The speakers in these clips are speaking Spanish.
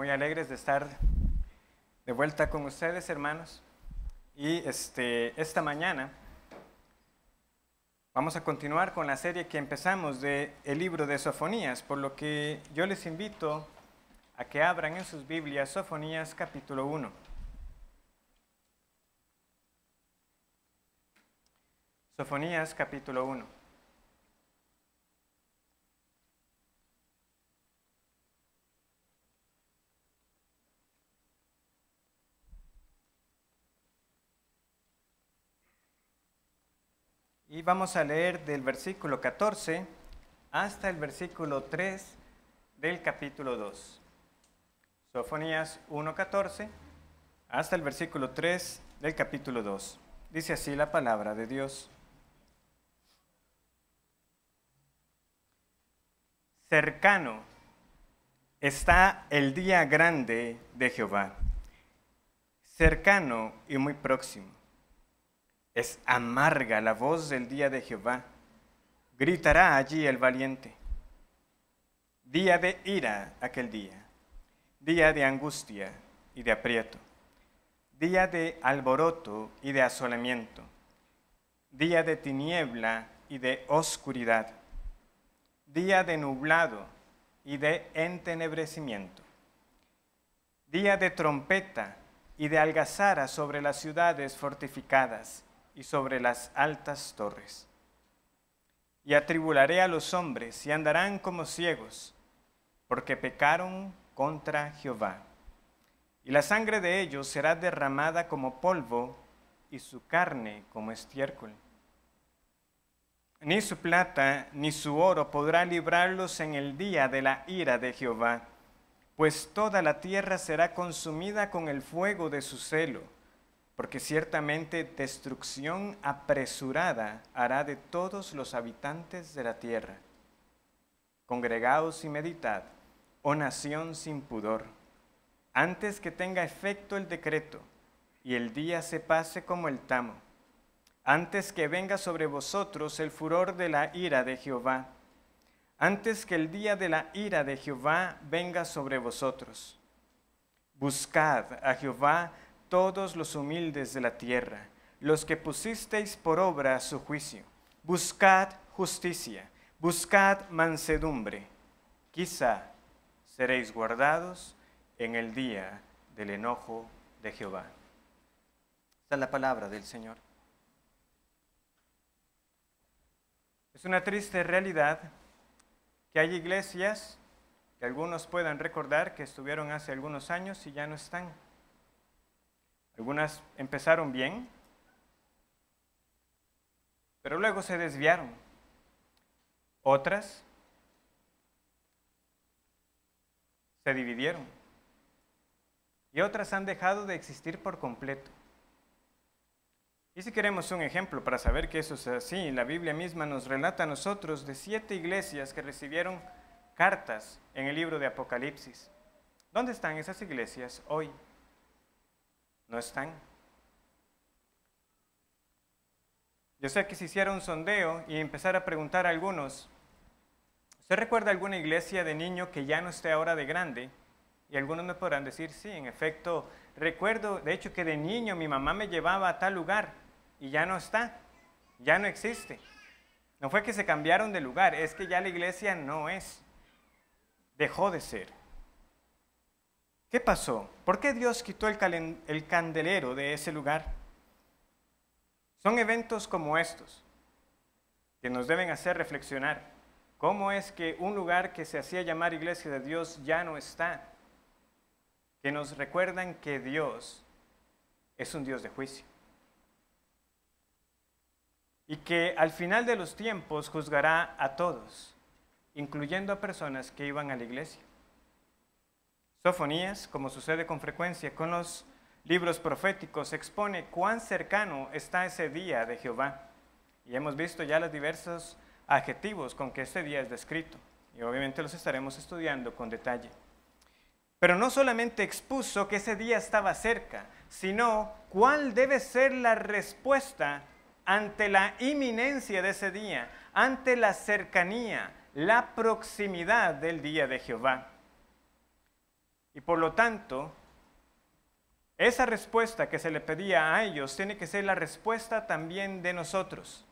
muy alegres de estar de vuelta con ustedes, hermanos. Y esta mañana vamos a continuar con la serie que empezamos del libro de Sofonías, por lo que yo les invito a que abran en sus Biblias Sofonías capítulo 1. Sofonías capítulo 1. Y vamos a leer del versículo 14 hasta el versículo 3 del capítulo 2. Sofonías 1:14 hasta el versículo 3 del capítulo 2. Dice así la palabra de Dios. Cercano está el día grande de Jehová, cercano y muy próximo. Es amarga la voz del día de Jehová, gritará allí el valiente. Día de ira aquel día, día de angustia y de aprieto, día de alboroto y de asolamiento, día de tiniebla y de oscuridad, día de nublado y de entenebrecimiento, día de trompeta y de algazara sobre las ciudades fortificadas y sobre las altas torres. Y atribularé a los hombres y andarán como ciegos, porque pecaron contra Jehová. Y la sangre de ellos será derramada como polvo y su carne como estiércol. Ni su plata ni su oro podrá librarlos en el día de la ira de Jehová, pues toda la tierra será consumida con el fuego de su celo, porque ciertamente destrucción apresurada hará de todos los habitantes de la tierra. Congregaos y meditad, oh nación sin pudor, antes que tenga efecto el decreto y el día se pase como el tamo, antes que venga sobre vosotros el furor de la ira de Jehová, antes que el día de la ira de Jehová venga sobre vosotros. Buscad a Jehová todos los humildes de la tierra, los que pusisteis por obra su juicio. Buscad justicia, buscad mansedumbre. Quizá seréis guardados en el día del enojo de Jehová. Esta es la palabra del Señor. Es una triste realidad que hay iglesias que algunos puedan recordar que estuvieron hace algunos años y ya no están. Algunas empezaron bien, pero luego se desviaron. Otras se dividieron. Y otras han dejado de existir por completo. Y si queremos un ejemplo para saber que eso es así, la Biblia misma nos relata a nosotros de 7 iglesias que recibieron cartas en el libro de Apocalipsis. ¿Dónde están esas iglesias hoy? No están. Yo sé que si hiciera un sondeo y empezara a preguntar a algunos, ¿usted recuerda alguna iglesia de niño que ya no esté ahora de grande? Y algunos me podrán decir, sí, en efecto, recuerdo, de hecho, que de niño mi mamá me llevaba a tal lugar y ya no está, ya no existe. No fue que se cambiaron de lugar, es que ya la iglesia no es, dejó de ser. ¿Qué pasó? ¿Por qué Dios quitó el candelero de ese lugar? Son eventos como estos que nos deben hacer reflexionar. ¿Cómo es que un lugar que se hacía llamar iglesia de Dios ya no está? Que nos recuerdan que Dios es un Dios de juicio. Y que al final de los tiempos juzgará a todos, incluyendo a personas que iban a la iglesia. Sofonías, como sucede con frecuencia con los libros proféticos, expone cuán cercano está ese día de Jehová. Y hemos visto ya los diversos adjetivos con que este día es descrito. Y obviamente los estaremos estudiando con detalle. Pero no solamente expuso que ese día estaba cerca, sino cuál debe ser la respuesta ante la inminencia de ese día, ante la cercanía, la proximidad del día de Jehová. Y por lo tanto, esa respuesta que se le pedía a ellos tiene que ser la respuesta también de nosotros.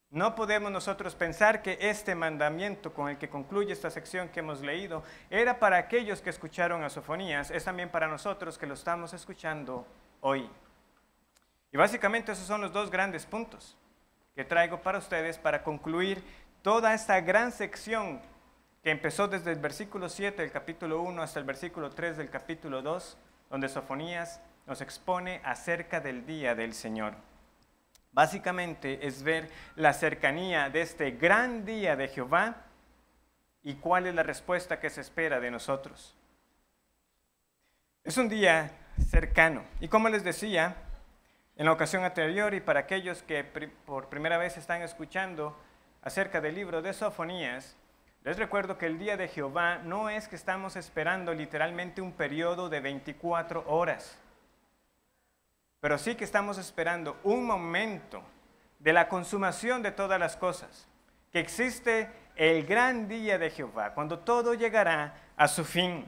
No podemos nosotros pensar que este mandamiento con el que concluye esta sección que hemos leído era para aquellos que escucharon a Sofonías, es también para nosotros que lo estamos escuchando hoy. Y básicamente esos son los dos grandes puntos que traigo para ustedes para concluir toda esta gran sección que empezó desde el versículo 7 del capítulo 1 hasta el versículo 3 del capítulo 2, donde Sofonías nos expone acerca del día del Señor. Básicamente es ver la cercanía de este gran día de Jehová y cuál es la respuesta que se espera de nosotros. Es un día cercano y como les decía en la ocasión anterior y para aquellos que por primera vez están escuchando acerca del libro de Sofonías, les recuerdo que el día de Jehová no es que estamos esperando literalmente un periodo de 24 horas, pero sí que estamos esperando un momento de la consumación de todas las cosas, que existe el gran día de Jehová, cuando todo llegará a su fin.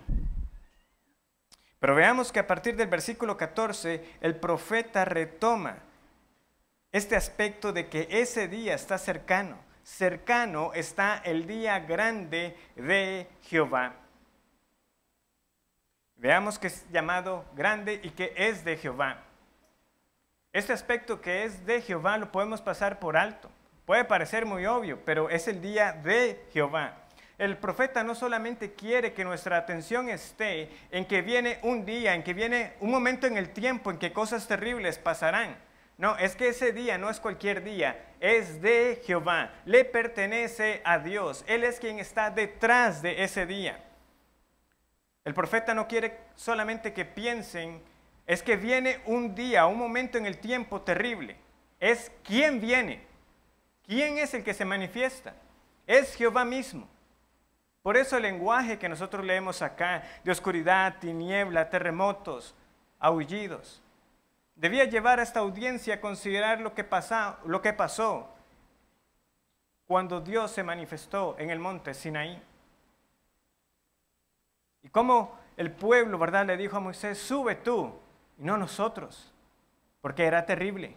Pero veamos que a partir del versículo 14, el profeta retoma este aspecto de que ese día está cercano. Cercano está el día grande de Jehová. Veamos que es llamado grande y que es de Jehová. Este aspecto que es de Jehová lo podemos pasar por alto. Puede parecer muy obvio, pero es el día de Jehová. El profeta no solamente quiere que nuestra atención esté en que viene un día, en que viene un momento en el tiempo en que cosas terribles pasarán. No, es que ese día no es cualquier día, es de Jehová, le pertenece a Dios. Él es quien está detrás de ese día. El profeta no quiere solamente que piensen, es que viene un día, un momento en el tiempo terrible. Es quién viene, quién es el que se manifiesta. Es Jehová mismo. Por eso el lenguaje que nosotros leemos acá, de oscuridad, tiniebla, terremotos, aullidos, debía llevar a esta audiencia a considerar lo que pasó cuando Dios se manifestó en el monte Sinaí. Y cómo el pueblo, ¿verdad?, le dijo a Moisés, sube tú, y no nosotros, porque era terrible.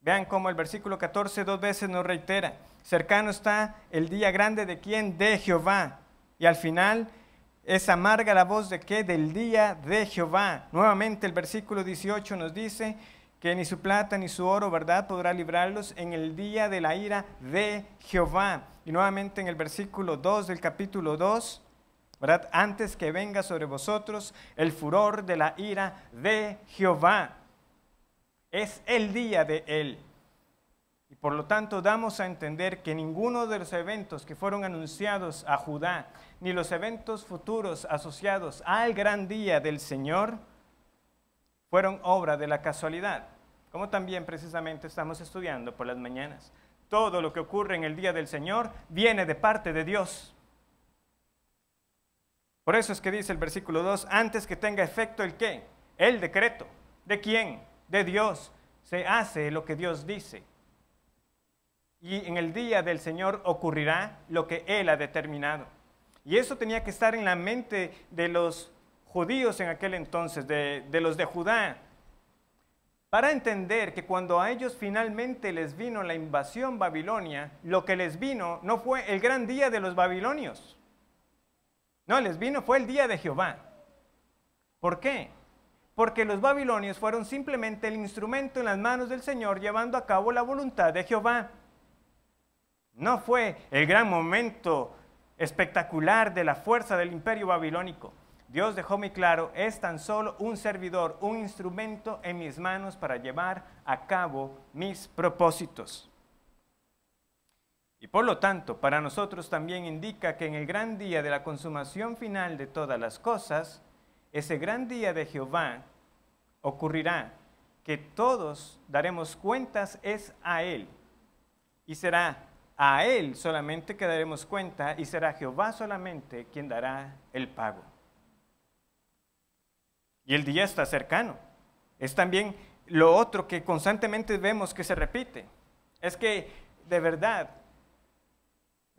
Vean cómo el versículo 14 2 veces nos reitera, cercano está el día grande de ¿quién? De Jehová. Y al final es amarga la voz de ¿qué? Del día de Jehová. Nuevamente el versículo 18 nos dice que ni su plata ni su oro, ¿verdad?, podrá librarlos en el día de la ira de Jehová. Y nuevamente en el versículo 2 del capítulo 2, ¿verdad?, antes que venga sobre vosotros el furor de la ira de Jehová. Es el día de Él. Y por lo tanto damos a entender que ninguno de los eventos que fueron anunciados a Judá, ni los eventos futuros asociados al gran día del Señor, fueron obra de la casualidad, como también precisamente estamos estudiando por las mañanas. Todo lo que ocurre en el día del Señor viene de parte de Dios. Por eso es que dice el versículo 2, antes que tenga efecto el ¿qué? El decreto. ¿De quién? De Dios. Se hace lo que Dios dice. Y en el día del Señor ocurrirá lo que Él ha determinado. Y eso tenía que estar en la mente de los judíos en aquel entonces, de los de Judá, para entender que cuando a ellos finalmente les vino la invasión babilonia, lo que les vino no fue el gran día de los babilonios. No, les vino fue el día de Jehová. ¿Por qué? Porque los babilonios fueron simplemente el instrumento en las manos del Señor llevando a cabo la voluntad de Jehová. No fue el gran momento espectacular de la fuerza del imperio babilónico. Dios dejó muy claro, es tan solo un servidor, un instrumento en mis manos para llevar a cabo mis propósitos. Y por lo tanto, para nosotros también indica que en el gran día de la consumación final de todas las cosas, ese gran día de Jehová ocurrirá, que todos daremos cuentas es a Él. Y será a Él solamente que daremos cuenta y será Jehová solamente quien dará el pago. Y el día está cercano. Es también lo otro que constantemente vemos que se repite. Es que de verdad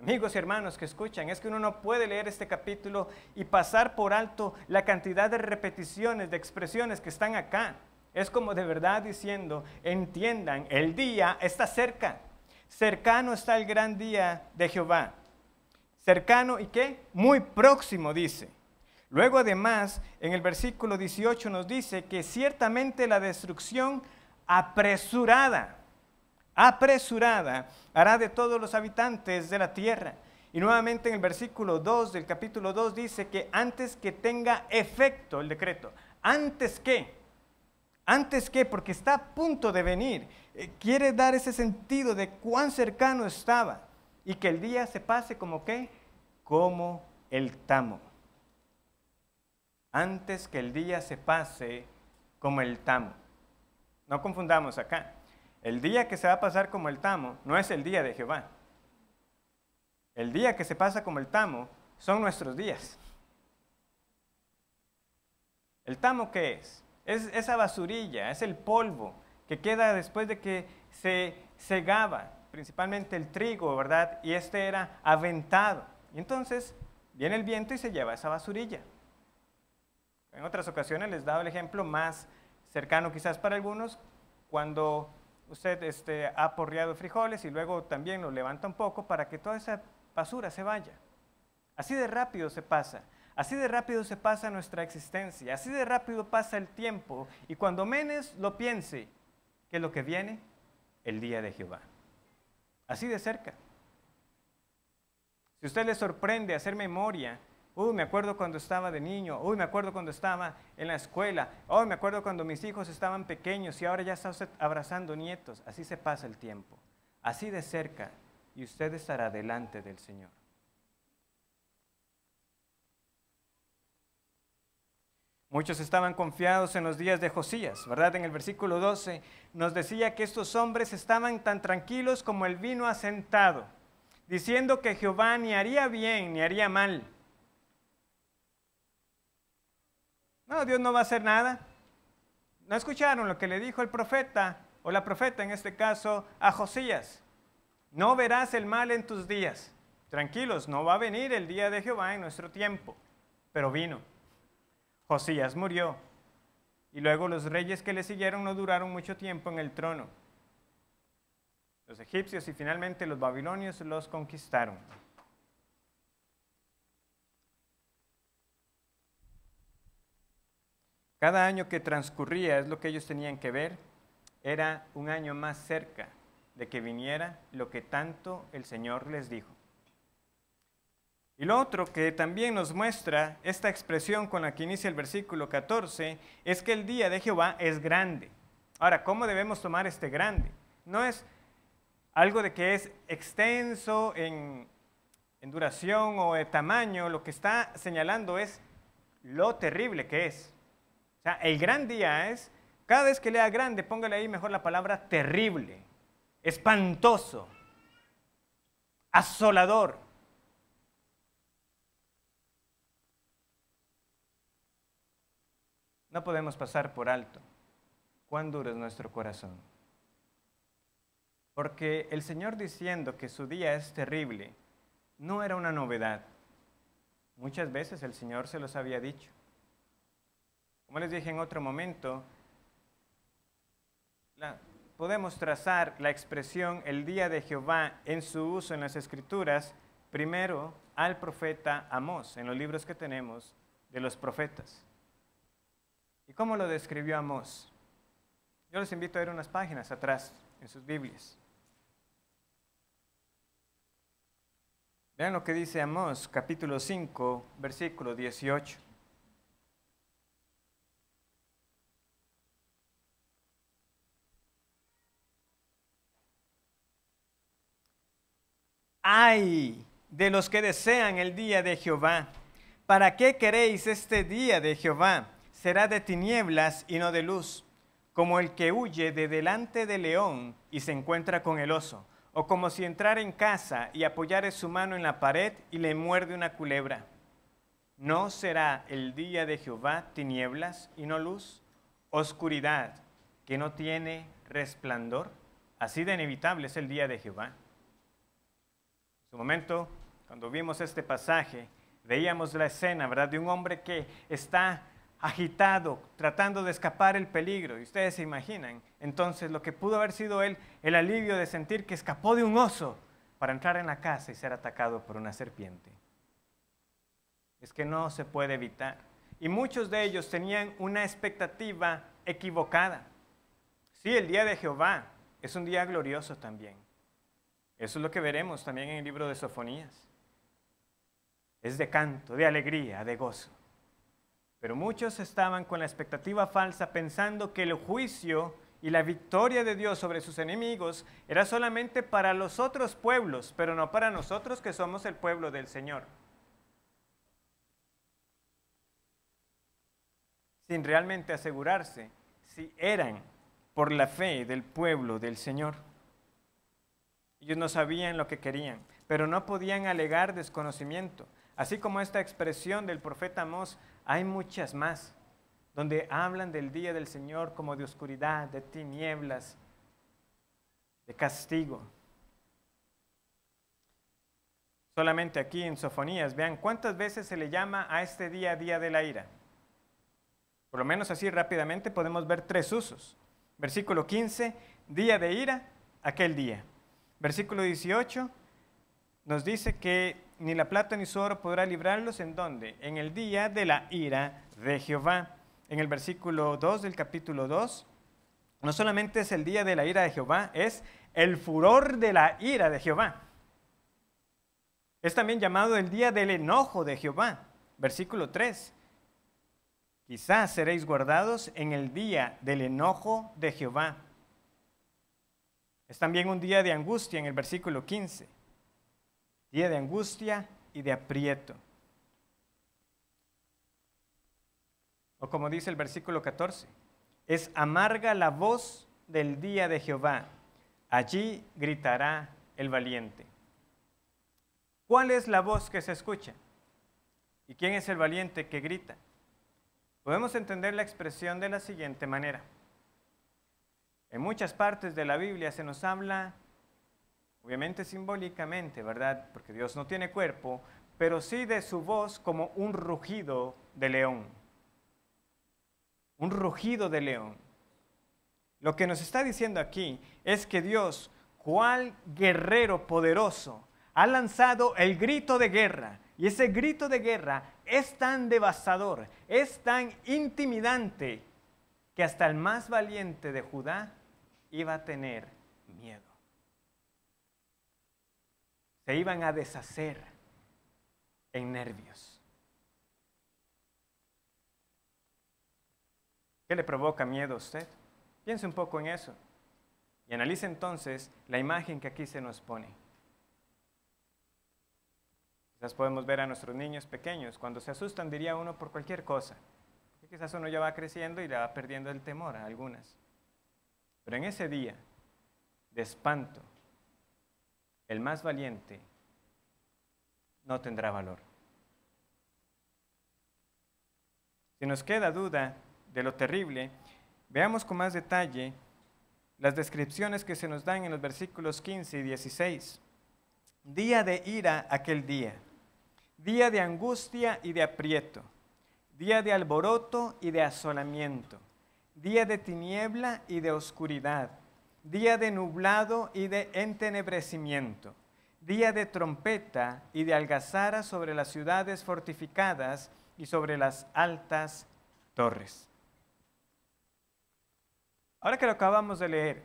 Amigos y hermanos que escuchan, es que uno no puede leer este capítulo y pasar por alto la cantidad de repeticiones, de expresiones que están acá. Es como de verdad diciendo, entiendan, el día está cerca. Cercano está el gran día de Jehová. Cercano y ¿qué? Muy próximo, dice. Luego además, en el versículo 18 nos dice que ciertamente la destrucción apresurada hará de todos los habitantes de la tierra. Y nuevamente en el versículo 2 del capítulo 2 dice que antes que tenga efecto el decreto, antes que, porque está a punto de venir, quiere dar ese sentido de cuán cercano estaba y que el día se pase como ¿qué? Como el tamo. Antes que el día se pase como el tamo. No confundamos acá. El día que se va a pasar como el tamo no es el día de Jehová. El día que se pasa como el tamo son nuestros días. ¿El tamo qué es? Es esa basurilla, es el polvo que queda después de que se segaba, principalmente el trigo, ¿verdad? Y este era aventado. Y entonces viene el viento y se lleva esa basurilla. En otras ocasiones les he dado el ejemplo más cercano quizás para algunos, cuando usted ha porreado frijoles y luego también lo levanta un poco para que toda esa basura se vaya. Así de rápido se pasa. Así de rápido se pasa nuestra existencia, así de rápido pasa el tiempo, y cuando menos lo piense, ¿qué es lo que viene? El día de Jehová. Así de cerca. Si usted le sorprende hacer memoria, me acuerdo cuando estaba de niño, me acuerdo cuando estaba en la escuela, me acuerdo cuando mis hijos estaban pequeños y ahora ya está usted abrazando nietos, así se pasa el tiempo, así de cerca, y usted estará delante del Señor. Muchos estaban confiados en los días de Josías, ¿verdad? En el versículo 12 nos decía que estos hombres estaban tan tranquilos como el vino asentado, diciendo que Jehová ni haría bien ni haría mal. No, Dios no va a hacer nada. ¿No escucharon lo que le dijo el profeta, o la profeta en este caso, a Josías? No verás el mal en tus días. Tranquilos, no va a venir el día de Jehová en nuestro tiempo, pero vino. Josías murió, y luego los reyes que le siguieron no duraron mucho tiempo en el trono. Los egipcios y finalmente los babilonios los conquistaron. Cada año que transcurría, es lo que ellos tenían que ver, era un año más cerca de que viniera lo que tanto el Señor les dijo. Y lo otro que también nos muestra esta expresión con la que inicia el versículo 14 es que el día de Jehová es grande. Ahora, ¿cómo debemos tomar este grande? No es algo de que es extenso en duración o de tamaño, lo que está señalando es lo terrible que es. O sea, el gran día es, cada vez que lea grande, póngale ahí mejor la palabra terrible, espantoso, asolador. No podemos pasar por alto cuán duro es nuestro corazón. Porque el Señor diciendo que su día es terrible, no era una novedad. Muchas veces el Señor se los había dicho. Como les dije en otro momento, podemos trazar la expresión el día de Jehová en su uso en las Escrituras, primero al profeta Amós, en los libros que tenemos de los profetas. ¿Y cómo lo describió Amós? Yo les invito a ver unas páginas atrás en sus Biblias. Vean lo que dice Amós, capítulo 5, versículo 18. ¡Ay de los que desean el día de Jehová! ¿Para qué queréis este día de Jehová? Será de tinieblas y no de luz, como el que huye de delante del león y se encuentra con el oso, o como si entrara en casa y apoyare su mano en la pared y le muerde una culebra. ¿No será el día de Jehová tinieblas y no luz, oscuridad que no tiene resplandor? Así de inevitable es el día de Jehová. En su momento cuando vimos este pasaje, veíamos la escena, ¿verdad?, de un hombre que está agitado, tratando de escapar el peligro. Y ustedes se imaginan, entonces, lo que pudo haber sido él, el alivio de sentir que escapó de un oso para entrar en la casa y ser atacado por una serpiente. Es que no se puede evitar. Y muchos de ellos tenían una expectativa equivocada. Sí, el día de Jehová es un día glorioso también. Eso es lo que veremos también en el libro de Sofonías. Es de canto, de alegría, de gozo. Pero muchos estaban con la expectativa falsa pensando que el juicio y la victoria de Dios sobre sus enemigos era solamente para los otros pueblos, pero no para nosotros que somos el pueblo del Señor. Sin realmente asegurarse si eran por la fe del pueblo del Señor. Ellos no sabían lo que querían, pero no podían alegar desconocimiento. Así como esta expresión del profeta Amós, hay muchas más, donde hablan del día del Señor como de oscuridad, de tinieblas, de castigo. Solamente aquí en Sofonías, vean cuántas veces se le llama a este día día de la ira. Por lo menos así rápidamente podemos ver 3 usos. Versículo 15, día de ira, aquel día. Versículo 18 nos dice que ni la plata ni su oro podrá librarlos, ¿en dónde? En el día de la ira de Jehová. En el versículo 2 del capítulo 2, no solamente es el día de la ira de Jehová, es el furor de la ira de Jehová. Es también llamado el día del enojo de Jehová. Versículo 3. Quizás seréis guardados en el día del enojo de Jehová. Es también un día de angustia en el versículo 15. Día de angustia y de aprieto. O como dice el versículo 14, es amarga la voz del día de Jehová. Allí gritará el valiente. ¿Cuál es la voz que se escucha? ¿Y quién es el valiente que grita? Podemos entender la expresión de la siguiente manera. En muchas partes de la Biblia se nos habla, obviamente simbólicamente, ¿verdad? Porque Dios no tiene cuerpo, pero sí de su voz como un rugido de león. Un rugido de león. Lo que nos está diciendo aquí es que Dios, cual guerrero poderoso, ha lanzado el grito de guerra. Y ese grito de guerra es tan devastador, es tan intimidante, que hasta el más valiente de Judá iba a tener miedo. Se iban a deshacer en nervios. ¿Qué le provoca miedo a usted? Piense un poco en eso y analice entonces la imagen que aquí se nos pone. Quizás podemos ver a nuestros niños pequeños, cuando se asustan, diría uno, por cualquier cosa. Y quizás uno ya va creciendo y le va perdiendo el temor a algunas. Pero en ese día de espanto, el más valiente no tendrá valor. Si nos queda duda de lo terrible, veamos con más detalle las descripciones que se nos dan en los versículos 15 y 16. Día de ira aquel día, día de angustia y de aprieto, día de alboroto y de asolamiento, día de tiniebla y de oscuridad, día de nublado y de entenebrecimiento, día de trompeta y de algazara sobre las ciudades fortificadas y sobre las altas torres. Ahora que lo acabamos de leer,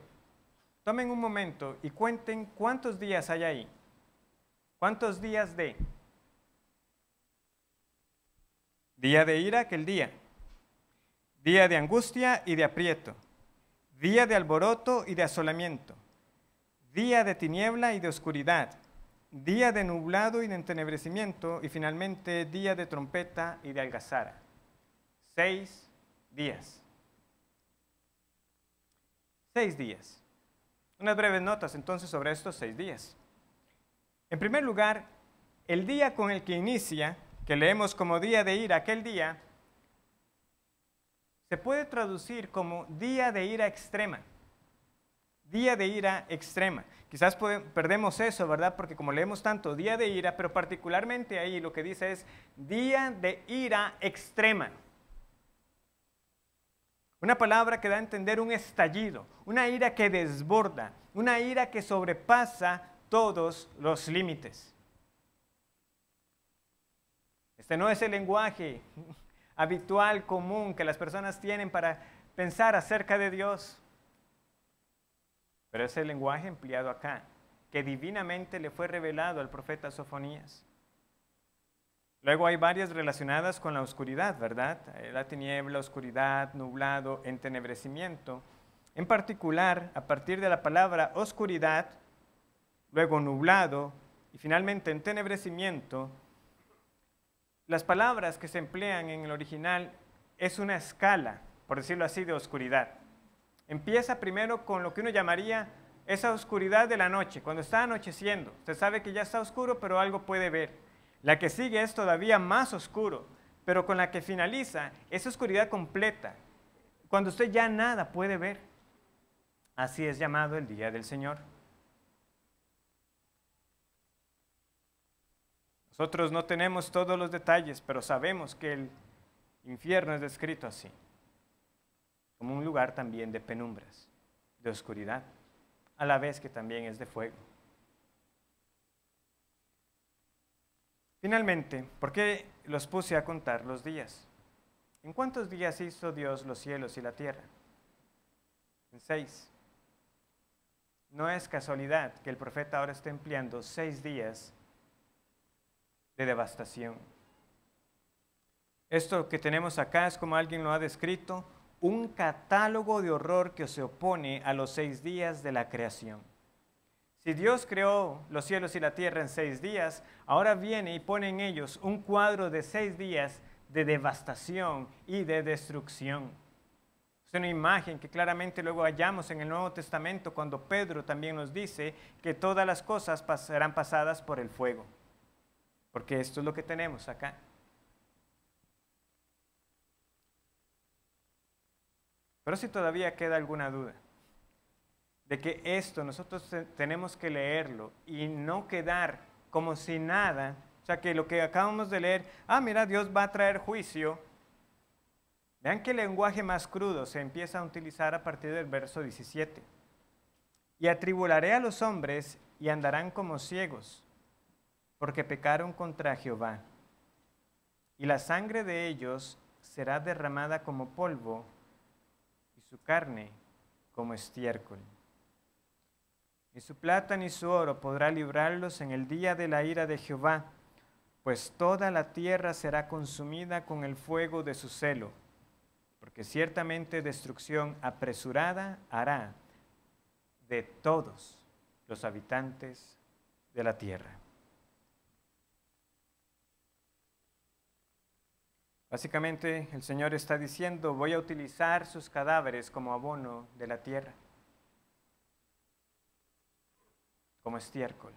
tomen un momento y cuenten cuántos días hay ahí. ¿Cuántos días de? Día de ira, aquel día. Día de angustia y de aprieto. Día de alboroto y de asolamiento. Día de tiniebla y de oscuridad. Día de nublado y de entenebrecimiento. Y finalmente, día de trompeta y de algazara. 6 días. 6 días. Unas breves notas entonces sobre estos 6 días. En primer lugar, el día con el que inicia, que leemos como día de ira aquel día, se puede traducir como día de ira extrema. día de ira extrema. Quizás perdemos eso, ¿verdad? Porque como leemos tanto, día de ira, pero particularmente ahí lo que dice es día de ira extrema. Una palabra que da a entender un estallido, una ira que desborda, una ira que sobrepasa todos los límites. Este no es el lenguaje habitual, común, que las personas tienen para pensar acerca de Dios. Pero es el lenguaje empleado acá, que divinamente le fue revelado al profeta Sofonías. Luego hay varias relacionadas con la oscuridad, ¿verdad? La tiniebla, oscuridad, nublado, entenebrecimiento. En particular, a partir de la palabra oscuridad, luego nublado y finalmente entenebrecimiento, las palabras que se emplean en el original es una escala, por decirlo así, de oscuridad. Empieza primero con lo que uno llamaría esa oscuridad de la noche, cuando está anocheciendo. Usted sabe que ya está oscuro, pero algo puede ver. La que sigue es todavía más oscuro, pero con la que finaliza es oscuridad completa, cuando usted ya nada puede ver. Así es llamado el día del Señor. Nosotros no tenemos todos los detalles, pero sabemos que el infierno es descrito así, como un lugar también de penumbras, de oscuridad, a la vez que también es de fuego. Finalmente, ¿por qué los puse a contar los días? ¿En cuántos días hizo Dios los cielos y la tierra? En 6. No es casualidad que el profeta ahora esté empleando 6 días de devastación. Esto que tenemos acá es, como alguien lo ha descrito, un catálogo de horror que se opone a los 6 días de la creación. Si Dios creó los cielos y la tierra en 6 días, ahora viene y pone en ellos un cuadro de 6 días de devastación y de destrucción. Es una imagen que claramente luego hallamos en el Nuevo Testamento cuando Pedro también nos dice que todas las cosas serán pasadas por el fuego. Porque esto es lo que tenemos acá. Pero si todavía queda alguna duda de que esto nosotros tenemos que leerlo y no quedar como si nada, o sea que lo que acabamos de leer, mira, Dios va a traer juicio. Vean que el lenguaje más crudo se empieza a utilizar a partir del verso 17. Y atribularé a los hombres y andarán como ciegos, porque pecaron contra Jehová. Y la sangre de ellos será derramada como polvo, y su carne como estiércol. Ni su plata ni su oro podrá librarlos en el día de la ira de Jehová, pues toda la tierra será consumida con el fuego de su celo, porque ciertamente destrucción apresurada hará de todos los habitantes de la tierra. Básicamente el Señor está diciendo, voy a utilizar sus cadáveres como abono de la tierra, como estiércol.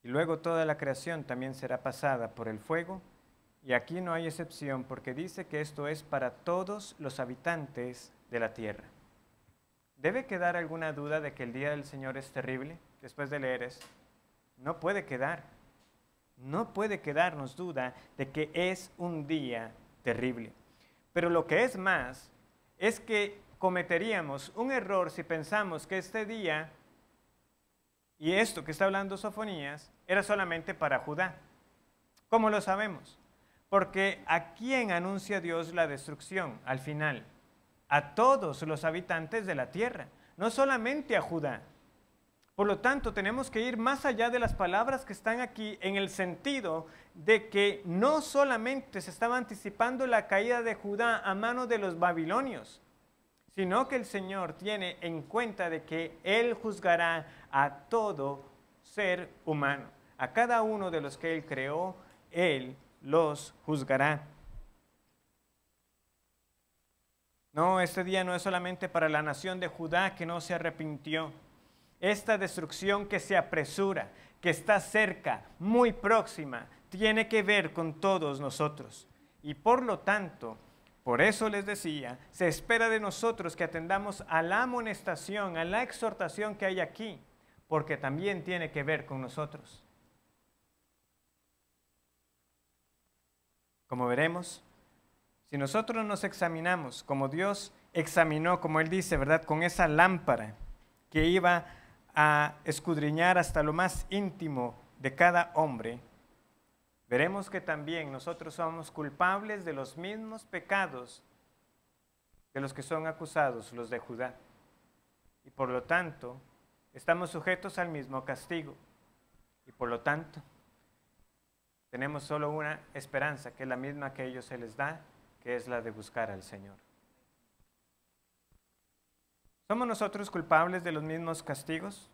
Y luego toda la creación también será pasada por el fuego, y aquí no hay excepción porque dice que esto es para todos los habitantes de la tierra. ¿Debe quedar alguna duda de que el día del Señor es terrible después de leer esto? No puede quedar. No puede quedarnos duda de que es un día terrible. Pero lo que es más es que cometeríamos un error si pensamos que este día y esto que está hablando Sofonías era solamente para Judá. ¿Cómo lo sabemos? Porque ¿a quién anuncia Dios la destrucción al final? A todos los habitantes de la tierra, no solamente a Judá. Por lo tanto, tenemos que ir más allá de las palabras que están aquí en el sentido de que no solamente se estaba anticipando la caída de Judá a mano de los babilonios, sino que el Señor tiene en cuenta de que Él juzgará a todo ser humano. A cada uno de los que Él creó, Él los juzgará. No, este día no es solamente para la nación de Judá que no se arrepintió. Esta destrucción que se apresura, que está cerca, muy próxima, tiene que ver con todos nosotros. Y por lo tanto, Por eso les decía, se espera de nosotros que atendamos a la amonestación, a la exhortación que hay aquí, porque también tiene que ver con nosotros. Como veremos, si nosotros nos examinamos como Dios examinó, como Él dice, ¿verdad?, con esa lámpara que iba a escudriñar hasta lo más íntimo de cada hombre, veremos que también nosotros somos culpables de los mismos pecados de los que son acusados los de Judá. Y por lo tanto, estamos sujetos al mismo castigo. Y por lo tanto, tenemos solo una esperanza, que es la misma que a ellos se les da, que es la de buscar al Señor. ¿Somos nosotros culpables de los mismos castigos?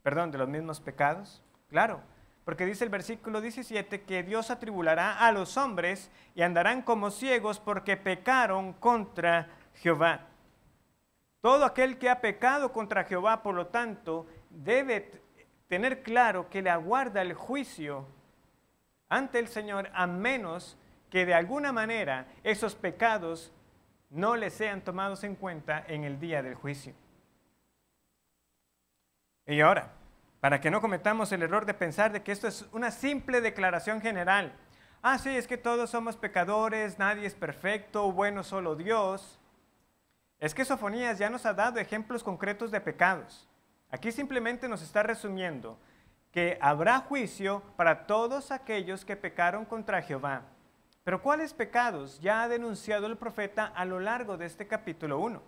Perdón, de los mismos pecados. Claro, porque dice el versículo 17 que Dios atribulará a los hombres y andarán como ciegos porque pecaron contra Jehová. Todo aquel que ha pecado contra Jehová, por lo tanto, debe tener claro que le aguarda el juicio ante el Señor, a menos que de alguna manera esos pecados no les sean tomados en cuenta en el día del juicio. Y ahora, para que no cometamos el error de pensar de que esto es una simple declaración general. Ah, sí, es que todos somos pecadores, nadie es perfecto, bueno solo Dios. Es que Sofonías ya nos ha dado ejemplos concretos de pecados. Aquí simplemente nos está resumiendo que habrá juicio para todos aquellos que pecaron contra Jehová. Pero ¿cuáles pecados ya ha denunciado el profeta a lo largo de este capítulo 1?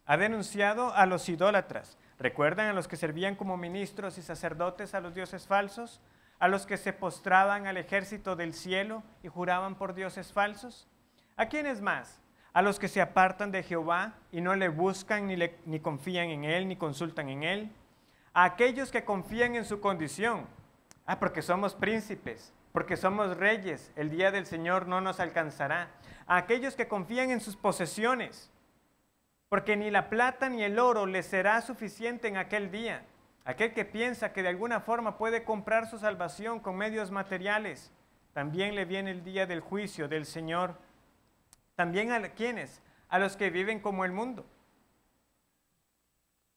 Ha denunciado a los idólatras. ¿Recuerdan a los que servían como ministros y sacerdotes a los dioses falsos? ¿A los que se postraban al ejército del cielo y juraban por dioses falsos? ¿A quiénes más? A los que se apartan de Jehová y no le buscan ni confían en Él, ni consultan en Él. A aquellos que confían en su condición. Ah, porque somos príncipes, porque somos reyes, el día del Señor no nos alcanzará. A aquellos que confían en sus posesiones, porque ni la plata ni el oro les será suficiente en aquel día. Aquel que piensa que de alguna forma puede comprar su salvación con medios materiales, también le viene el día del juicio del Señor. También a quienes, a los que viven como el mundo.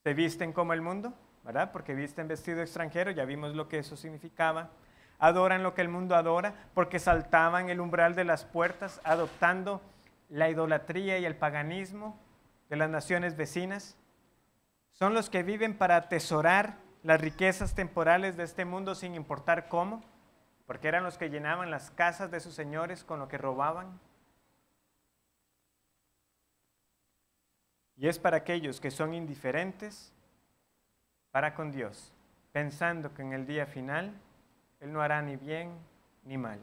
¿Se visten como el mundo? ¿Verdad? Porque visten vestido extranjero, ya vimos lo que eso significaba. Adoran lo que el mundo adora, porque saltaban el umbral de las puertas, adoptando la idolatría y el paganismo de las naciones vecinas. Son los que viven para atesorar las riquezas temporales de este mundo sin importar cómo, porque eran los que llenaban las casas de sus señores con lo que robaban. Y es para aquellos que son indiferentes para con Dios, pensando que en el día final Él no hará ni bien ni mal,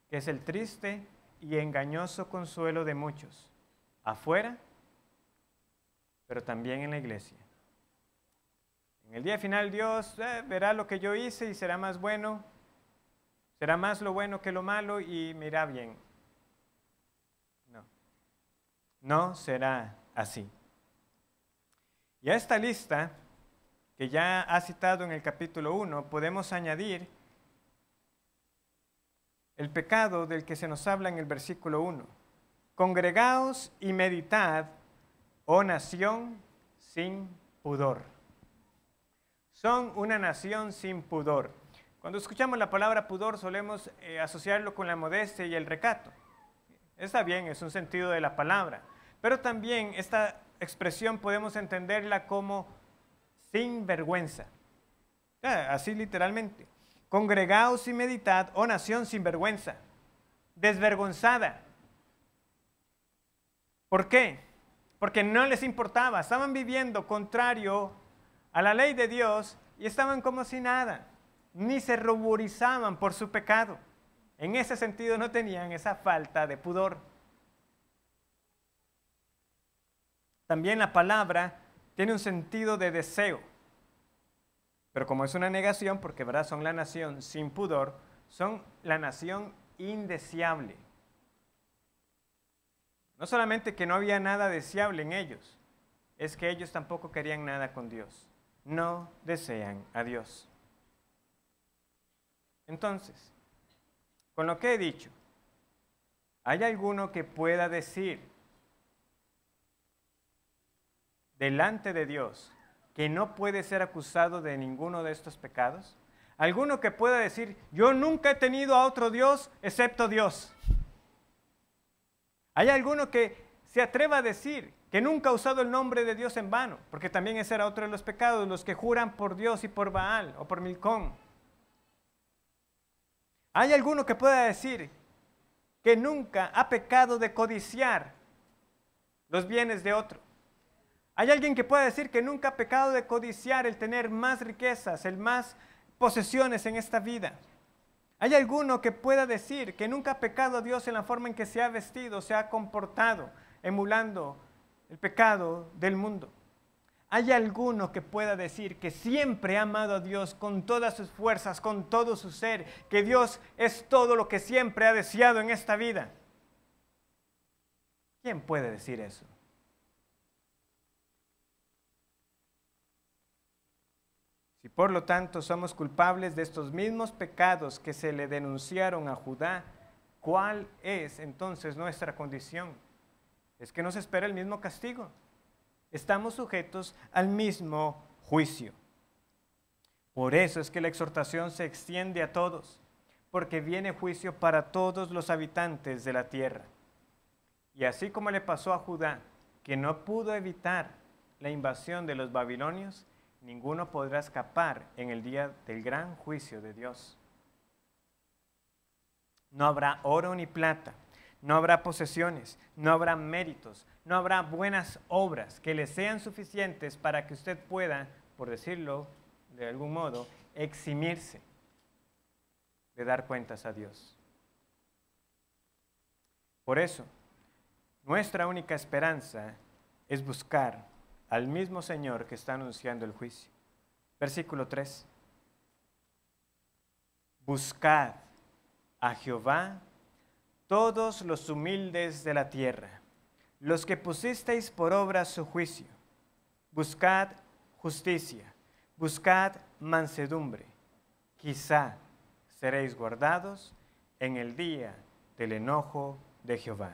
que es el triste y engañoso consuelo de muchos, afuera, pero también en la iglesia. En el día final Dios verá lo que yo hice y será más bueno, será más lo bueno que lo malo y me irá bien. No será así. Y a esta lista, que ya ha citado en el capítulo 1, podemos añadir el pecado del que se nos habla en el versículo 1. Congregaos y meditad, oh nación sin pudor. Son una nación sin pudor. Cuando escuchamos la palabra pudor solemos asociarlo con la modestia y el recato. Está bien, es un sentido de la palabra, pero también esta expresión podemos entenderla como sin vergüenza. Así literalmente. Congregaos y meditad, oh nación sin vergüenza, desvergonzada. ¿Por qué? Porque no les importaba, estaban viviendo contrario a la ley de Dios y estaban como si nada, ni se ruborizaban por su pecado. En ese sentido no tenían esa falta de pudor. También la palabra tiene un sentido de deseo, pero como es una negación, porque ¿verdad? Son la nación sin pudor, son la nación indeseable. No solamente que no había nada deseable en ellos, es que ellos tampoco querían nada con Dios. No desean a Dios. Entonces, con lo que he dicho, ¿hay alguno que pueda decir delante de Dios que no puede ser acusado de ninguno de estos pecados? ¿Alguno que pueda decir, yo nunca he tenido a otro Dios excepto Dios? ¿Hay alguno que se atreva a decir que nunca ha usado el nombre de Dios en vano? Porque también ese era otro de los pecados, los que juran por Dios y por Baal o por Milcón. ¿Hay alguno que pueda decir que nunca ha pecado de codiciar los bienes de otro? ¿Hay alguien que pueda decir que nunca ha pecado de codiciar el tener más riquezas, el más posesiones en esta vida? ¿Hay alguno que pueda decir que nunca ha pecado a Dios en la forma en que se ha vestido, se ha comportado, emulando el pecado del mundo? ¿Hay alguno que pueda decir que siempre ha amado a Dios con todas sus fuerzas, con todo su ser, que Dios es todo lo que siempre ha deseado en esta vida? ¿Quién puede decir eso? Si por lo tanto somos culpables de estos mismos pecados que se le denunciaron a Judá, ¿cuál es entonces nuestra condición? Es que nos espera el mismo castigo. Estamos sujetos al mismo juicio. Por eso es que la exhortación se extiende a todos, porque viene juicio para todos los habitantes de la tierra. Y así como le pasó a Judá, que no pudo evitar la invasión de los babilonios, ninguno podrá escapar en el día del gran juicio de Dios. No habrá oro ni plata, no habrá posesiones, no habrá méritos, no habrá buenas obras que le sean suficientes para que usted pueda, por decirlo de algún modo, eximirse de dar cuentas a Dios. Por eso, nuestra única esperanza es buscar al mismo Señor que está anunciando el juicio. Versículo 3. Buscad a Jehová todos los humildes de la tierra, los que pusisteis por obra su juicio. Buscad justicia, buscad mansedumbre. Quizá seréis guardados en el día del enojo de Jehová.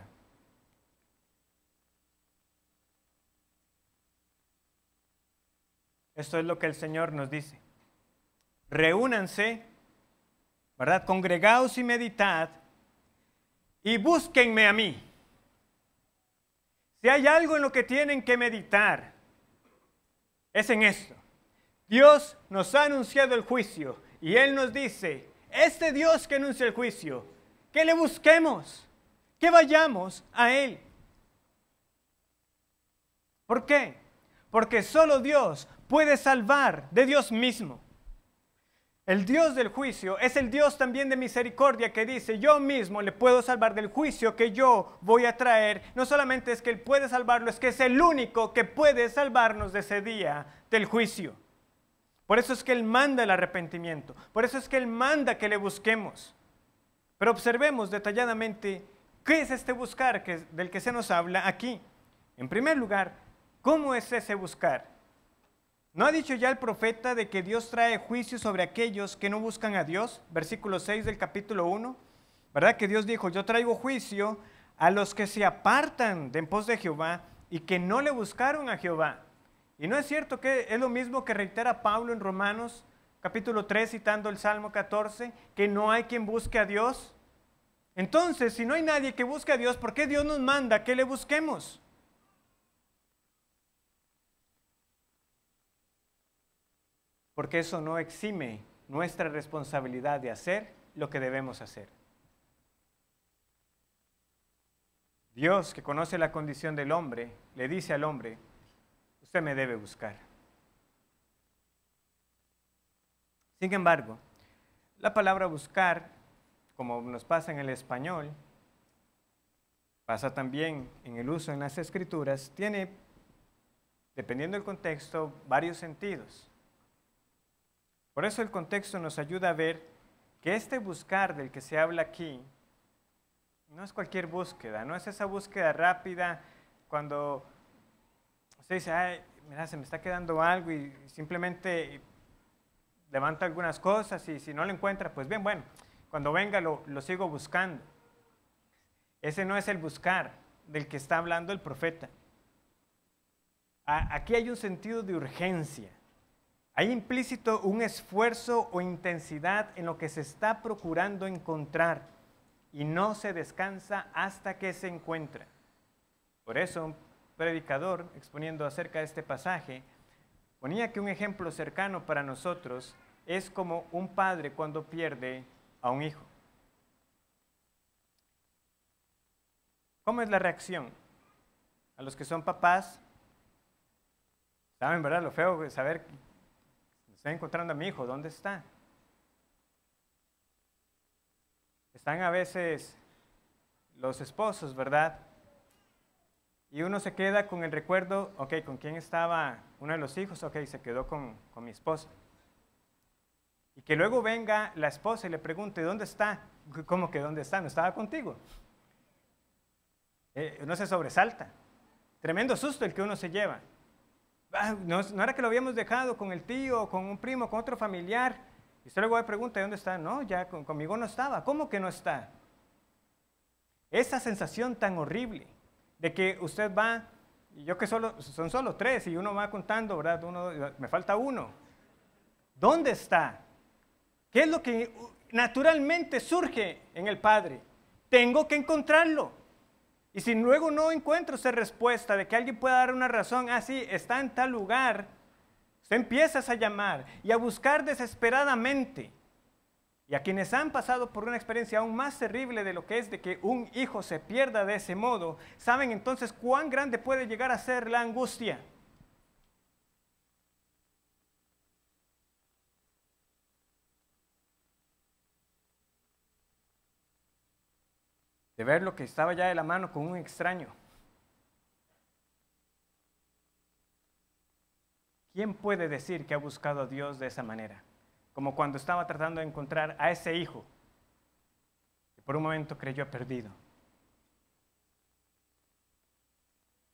Esto es lo que el Señor nos dice. Reúnanse, ¿verdad? Congregaos y meditad y búsquenme a mí. Si hay algo en lo que tienen que meditar, es en esto. Dios nos ha anunciado el juicio y Él nos dice, este Dios que anuncia el juicio, que le busquemos, que vayamos a Él. ¿Por qué? Porque solo Dios puede salvar de Dios mismo. El Dios del juicio es el Dios también de misericordia que dice, yo mismo le puedo salvar del juicio que yo voy a traer. No solamente es que Él puede salvarlo, es que es el único que puede salvarnos de ese día del juicio. Por eso es que Él manda el arrepentimiento, por eso es que Él manda que le busquemos. Pero observemos detalladamente qué es este buscar del que se nos habla aquí. En primer lugar, ¿cómo es ese buscar? ¿No ha dicho ya el profeta de que Dios trae juicio sobre aquellos que no buscan a Dios? Versículo 6 del capítulo 1. ¿Verdad que Dios dijo, yo traigo juicio a los que se apartan de en pos de Jehová y que no le buscaron a Jehová? ¿Y no es cierto que es lo mismo que reitera Pablo en Romanos capítulo 3, citando el Salmo 14, que no hay quien busque a Dios? Entonces, si no hay nadie que busque a Dios, ¿por qué Dios nos manda que le busquemos? Porque eso no exime nuestra responsabilidad de hacer lo que debemos hacer. Dios, que conoce la condición del hombre, le dice al hombre, usted me debe buscar. Sin embargo, la palabra buscar, como nos pasa en el español, pasa también en el uso en las escrituras, tiene, dependiendo del contexto, varios sentidos. Por eso el contexto nos ayuda a ver que este buscar del que se habla aquí no es cualquier búsqueda, no es esa búsqueda rápida cuando usted dice, ay, mira, se me está quedando algo y simplemente levanta algunas cosas y si no lo encuentra, pues bien, bueno, cuando venga lo sigo buscando. Ese no es el buscar del que está hablando el profeta. Aquí hay un sentido de urgencia. Hay implícito un esfuerzo o intensidad en lo que se está procurando encontrar y no se descansa hasta que se encuentra. Por eso un predicador, exponiendo acerca de este pasaje, ponía que un ejemplo cercano para nosotros es como un padre cuando pierde a un hijo. ¿Cómo es la reacción? A los que son papás, saben, ¿verdad? Lo feo es saber, estoy encontrando a mi hijo, ¿dónde está? Están a veces los esposos, ¿verdad? Y uno se queda con el recuerdo, ok, ¿con quién estaba uno de los hijos? Ok, se quedó con mi esposa. Y que luego venga la esposa y le pregunte, ¿dónde está? ¿Cómo que dónde está? ¿No estaba contigo? Uno se sobresalta. Tremendo susto el que uno se lleva. No era que lo habíamos dejado con el tío, con un primo, con otro familiar. Y usted luego le pregunta, ¿dónde está? No, ya conmigo no estaba. ¿Cómo que no está? Esa sensación tan horrible de que usted va, y yo que son solo 3, y uno va contando, ¿verdad? Me falta uno. ¿Dónde está? ¿Qué es lo que naturalmente surge en el padre? Tengo que encontrarlo. Y si luego no encuentro esa respuesta de que alguien pueda dar una razón, sí, está en tal lugar, usted empieza a llamar y a buscar desesperadamente. Y a quienes han pasado por una experiencia aún más terrible de lo que es de que un hijo se pierda de ese modo, saben entonces cuán grande puede llegar a ser la angustia. De ver lo que estaba ya de la mano con un extraño. ¿Quién puede decir que ha buscado a Dios de esa manera? Como cuando estaba tratando de encontrar a ese hijo que por un momento creyó perdido.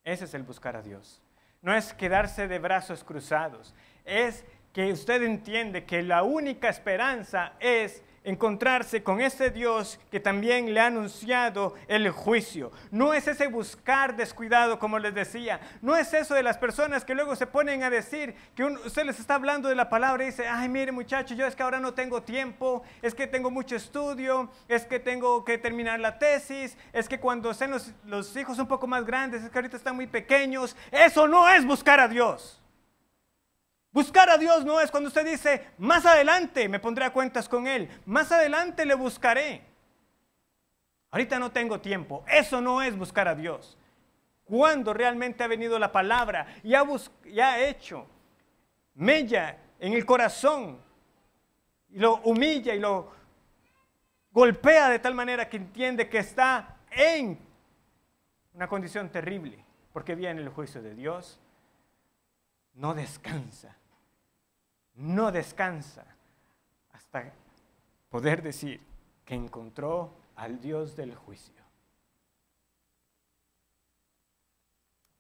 Ese es el buscar a Dios. No es quedarse de brazos cruzados, es que usted entiende que la única esperanza es encontrarse con ese Dios que también le ha anunciado el juicio. No es ese buscar descuidado, como les decía. No es eso de las personas que luego se ponen a decir que usted les está hablando de la palabra y dice, ay, mire muchacho, yo es que ahora no tengo tiempo, es que tengo mucho estudio, es que tengo que terminar la tesis, es que cuando estén los hijos un poco más grandes, es que ahorita están muy pequeños. Eso no es buscar a Dios. Buscar a Dios no es cuando usted dice, más adelante me pondré a cuentas con Él, más adelante le buscaré. Ahorita no tengo tiempo. Eso no es buscar a Dios. Cuando realmente ha venido la palabra y ha hecho mella en el corazón, y lo humilla y lo golpea de tal manera que entiende que está en una condición terrible, porque viene el juicio de Dios. No descansa hasta poder decir que encontró al Dios del juicio.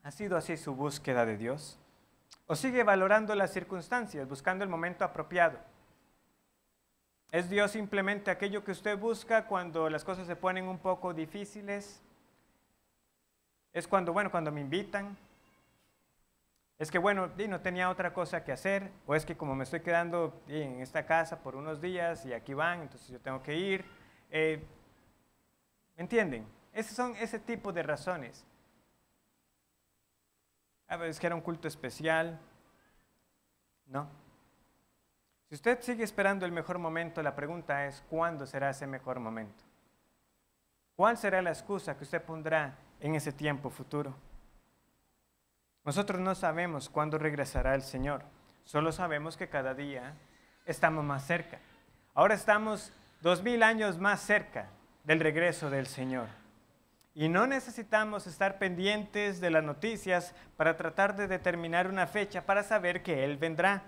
¿Ha sido así su búsqueda de Dios? ¿O sigue valorando las circunstancias, buscando el momento apropiado? ¿Es Dios simplemente aquello que usted busca cuando las cosas se ponen un poco difíciles? ¿Es cuando me invitan? Es que no tenía otra cosa que hacer, o es que como me estoy quedando en esta casa por unos días y aquí van, entonces yo tengo que ir. ¿Me entienden? Esos son ese tipo de razones. A veces que era un culto especial. No. Si usted sigue esperando el mejor momento, la pregunta es, ¿cuándo será ese mejor momento? ¿Cuál será la excusa que usted pondrá en ese tiempo futuro? Nosotros no sabemos cuándo regresará el Señor, solo sabemos que cada día estamos más cerca. Ahora estamos 2000 años más cerca del regreso del Señor. Y no necesitamos estar pendientes de las noticias para tratar de determinar una fecha para saber que Él vendrá.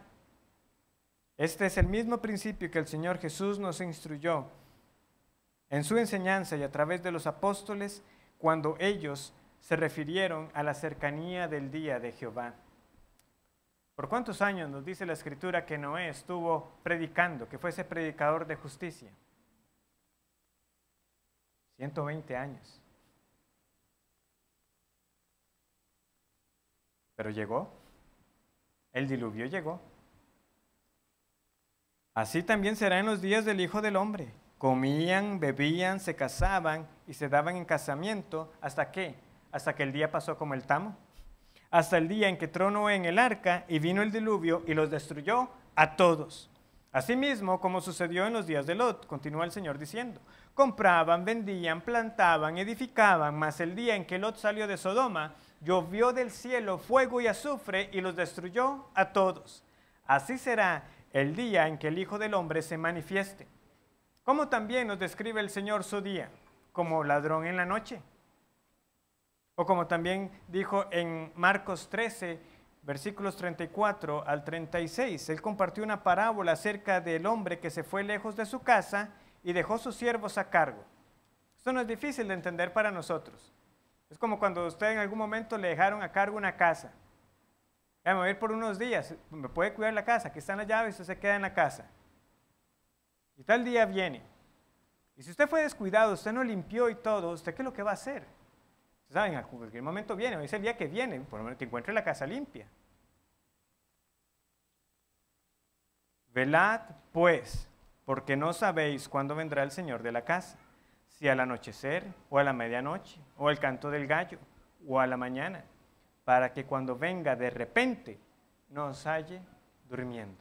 Este es el mismo principio que el Señor Jesús nos instruyó en su enseñanza y a través de los apóstoles cuando ellos se refirieron a la cercanía del día de Jehová. ¿Por cuántos años nos dice la Escritura que Noé estuvo predicando, que fue ese predicador de justicia? 120 años. Pero llegó, el diluvio llegó. Así también será en los días del Hijo del Hombre. Comían, bebían, se casaban y se daban en casamiento. ¿Hasta qué? Hasta que el día pasó como el tamo. Hasta el día en que tronó en el arca y vino el diluvio y los destruyó a todos. Asimismo, como sucedió en los días de Lot, continúa el Señor diciendo, compraban, vendían, plantaban, edificaban, mas el día en que Lot salió de Sodoma, llovió del cielo fuego y azufre y los destruyó a todos. Así será el día en que el Hijo del Hombre se manifieste. Como también nos describe el Señor su día, como ladrón en la noche. O como también dijo en Marcos 13, versículos 34 al 36, él compartió una parábola acerca del hombre que se fue lejos de su casa y dejó sus siervos a cargo. Esto no es difícil de entender para nosotros. Es como cuando usted en algún momento le dejaron a cargo una casa. Ya me voy a ir por unos días, me puede cuidar la casa, aquí están las llaves y usted se queda en la casa. Y tal día viene. Y si usted fue descuidado, usted no limpió y todo, ¿usted qué es lo que va a hacer? Ustedes saben, a cualquier momento viene, hoy es el día que viene, por lo menos que encuentre la casa limpia. Velad, pues, porque no sabéis cuándo vendrá el Señor de la casa, si al anochecer, o a la medianoche, o al canto del gallo, o a la mañana, para que cuando venga de repente no os halle durmiendo.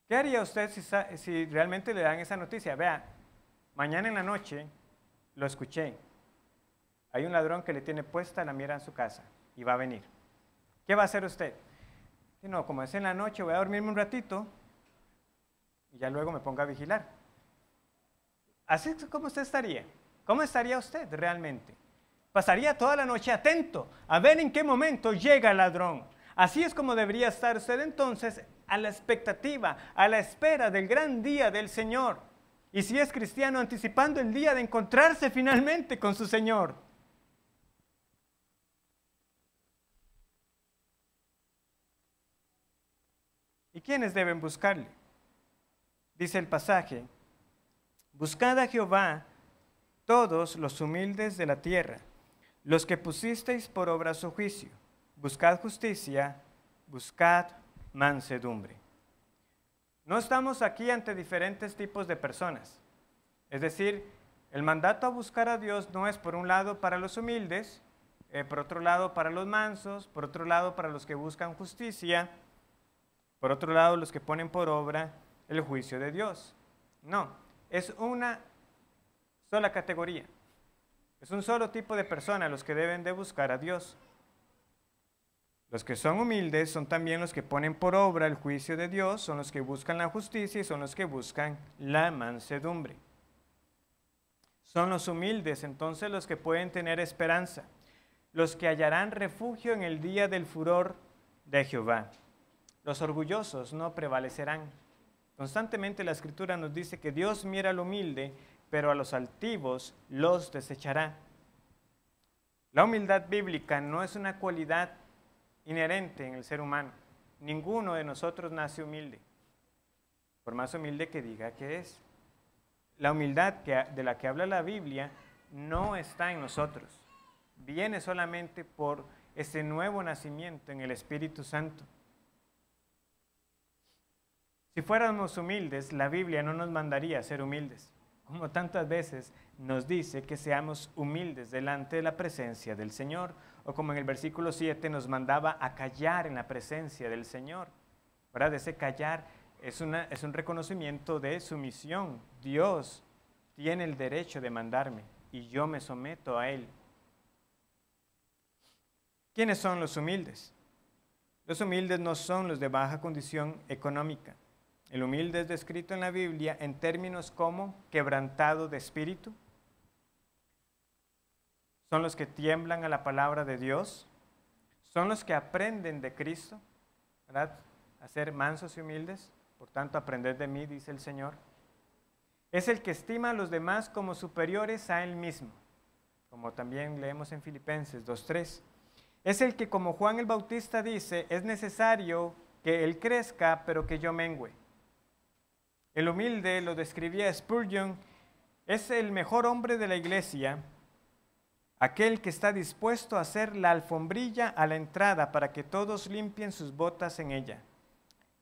¿Qué haría usted si realmente le dan esa noticia? Vea, mañana en la noche lo escuché. Hay un ladrón que le tiene puesta la mira en su casa y va a venir. ¿Qué va a hacer usted? No, como es en la noche, voy a dormirme un ratito y ya luego me pongo a vigilar. Así es como usted estaría. ¿Cómo estaría usted realmente? Pasaría toda la noche atento a ver en qué momento llega el ladrón. Así es como debería estar usted entonces a la expectativa, a la espera del gran día del Señor. Y si es cristiano, anticipando el día de encontrarse finalmente con su Señor. ¿Y quiénes deben buscarle? Dice el pasaje, buscad a Jehová todos los humildes de la tierra, los que pusisteis por obra su juicio. Buscad justicia, buscad mansedumbre. No estamos aquí ante diferentes tipos de personas. Es decir, el mandato a buscar a Dios no es por un lado para los humildes, por otro lado para los mansos, por otro lado para los que buscan justicia, por otro lado los que ponen por obra el juicio de Dios. No, es una sola categoría. Es un solo tipo de personas los que deben de buscar a Dios. Los que son humildes son también los que ponen por obra el juicio de Dios, son los que buscan la justicia y son los que buscan la mansedumbre. Son los humildes entonces los que pueden tener esperanza, los que hallarán refugio en el día del furor de Jehová. Los orgullosos no prevalecerán. Constantemente la Escritura nos dice que Dios mira al humilde, pero a los altivos los desechará. La humildad bíblica no es una cualidad inherente en el ser humano. Ninguno de nosotros nace humilde, por más humilde que diga que es. La humildad de la que habla la Biblia no está en nosotros. Viene solamente por ese nuevo nacimiento en el Espíritu Santo. Si fuéramos humildes, la Biblia no nos mandaría a ser humildes, como tantas veces nos dice que seamos humildes delante de la presencia del Señor, o como en el versículo 7 nos mandaba a callar en la presencia del Señor. ¿Verdad? Ese callar es un reconocimiento de sumisión. Dios tiene el derecho de mandarme y yo me someto a Él. ¿Quiénes son los humildes? Los humildes no son los de baja condición económica. El humilde es descrito en la Biblia en términos como quebrantado de espíritu. Son los que tiemblan a la palabra de Dios. Son los que aprenden de Cristo, ¿verdad? A ser mansos y humildes. Por tanto, aprended de mí, dice el Señor. Es el que estima a los demás como superiores a él mismo, como también leemos en Filipenses 2:3. Es el que, como Juan el Bautista dice, es necesario que él crezca, pero que yo mengüe. El humilde, lo describía Spurgeon, es el mejor hombre de la iglesia, aquel que está dispuesto a hacer la alfombrilla a la entrada para que todos limpien sus botas en ella.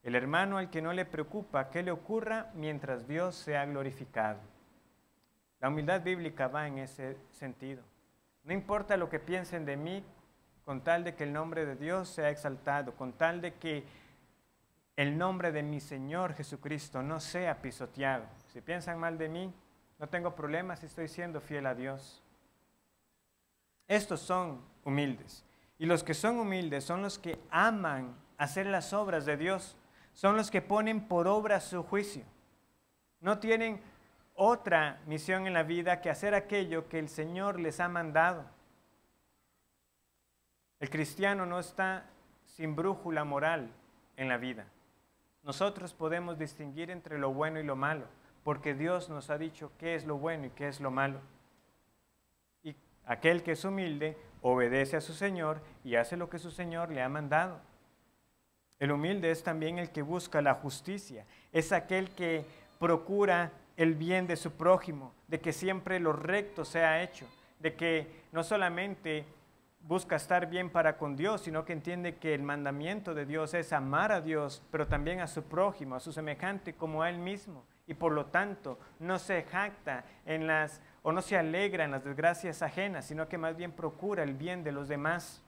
El hermano al que no le preocupa qué le ocurra mientras Dios sea glorificado. La humildad bíblica va en ese sentido. No importa lo que piensen de mí, con tal de que el nombre de Dios sea exaltado, con tal de que el nombre de mi Señor Jesucristo no sea pisoteado. Si piensan mal de mí, no tengo problemas si estoy siendo fiel a Dios. Estos son humildes. Y los que son humildes son los que aman hacer las obras de Dios. Son los que ponen por obra su juicio. No tienen otra misión en la vida que hacer aquello que el Señor les ha mandado. El cristiano no está sin brújula moral en la vida. Nosotros podemos distinguir entre lo bueno y lo malo, porque Dios nos ha dicho qué es lo bueno y qué es lo malo. Y aquel que es humilde obedece a su Señor y hace lo que su Señor le ha mandado. El humilde es también el que busca la justicia, es aquel que procura el bien de su prójimo, de que siempre lo recto sea hecho, de que no solamente busca estar bien para con Dios, sino que entiende que el mandamiento de Dios es amar a Dios, pero también a su prójimo, a su semejante como a él mismo, y por lo tanto no se jacta o no se alegra en las desgracias ajenas, sino que más bien procura el bien de los demás.